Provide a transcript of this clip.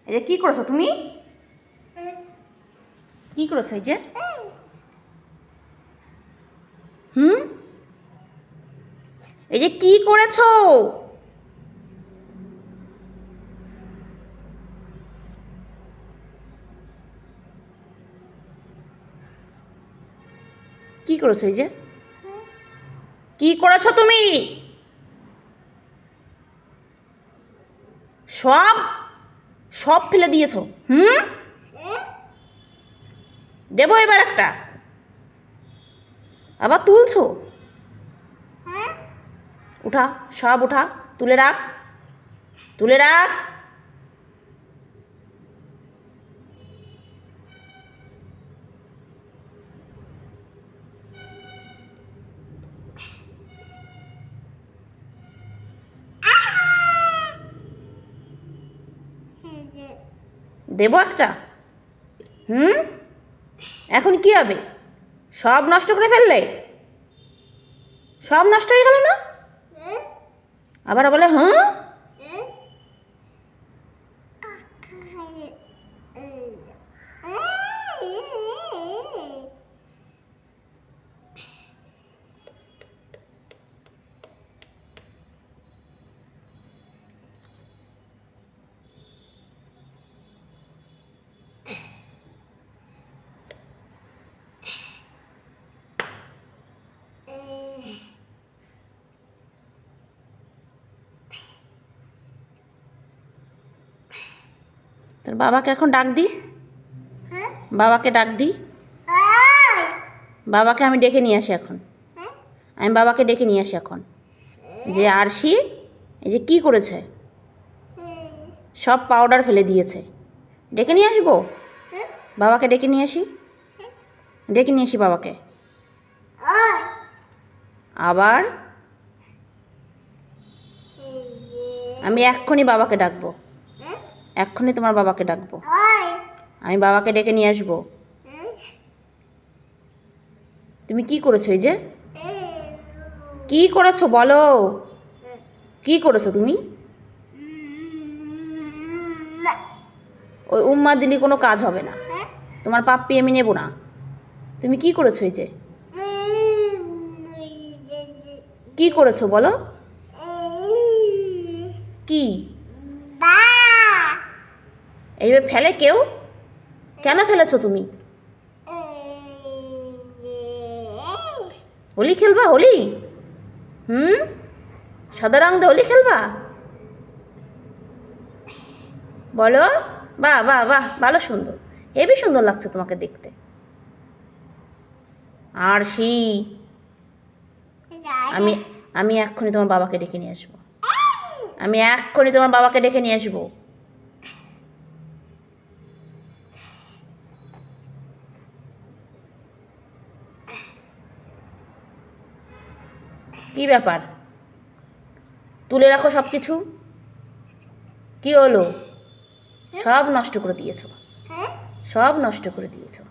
এই যে কি করেছো তুমি? কি করেছো এই যে? এই যে কি করেছো? কি করেছো এই যে? কি করেছো তুমি? সব সব ফেলে দিয়েছো। দেবো এবার একটা, আবার তুলছো। উঠা, সব উঠা, তুলে রাখ, তুলে রাখ। দেবো একটা। এখন কি হবে? সব নষ্ট করে ফেললে? সব নষ্ট হয়ে গেল না? আবার বলে তোর বাবাকে এখন ডাক দি। বাবাকে ডাক দি। বাবাকে আমি ডেকে নিয়ে আসি এখন। আমি বাবাকে ডেকে নিয়ে আসি এখন। যে আরশি এই যে কি করেছে? সব পাউডার ফেলে দিয়েছে। ডেকে নিয়ে আসবো? বাবাকে ডেকে নিয়ে আসি। ডেকে নিয়ে আসি বাবাকে। আবার আমি এক্ষুনি বাবাকে ডাকবো। এক্ষুনি তোমার বাবাকে ডাকবো। আমি বাবাকে ডেকে নিয়ে আসবো। তুমি কি করেছো এই যে? কি করেছো বলো? কি করেছো তুমি? ওই উম্মা দিলি কোনো কাজ হবে না। তোমার পাপ্পি আমি নেব না। তুমি কি করেছো এই যে? কি করেছো বলো? কি এইভাবে ফেলে কেউ? কেন ফেলেছো তুমি? হোলি খেলবা? হোলি সাদা রং দিয়ে হোলি খেলবা? বলো। বাহ বাহ বাহ, ভালো, সুন্দর, হেবি সুন্দর লাগছে তোমাকে দেখতে। আরশি আমি আমি এক্ষুনি তোমার বাবাকে ডেকে নিয়ে আসবো। আমি এক্ষুনি তোমার বাবাকে ডেকে নিয়ে আসবো। কি ব্যাপার? তুলে রাখো সব কিছু। কি হলো? সব নষ্ট করে দিয়েছো। সব নষ্ট করে দিয়েছো।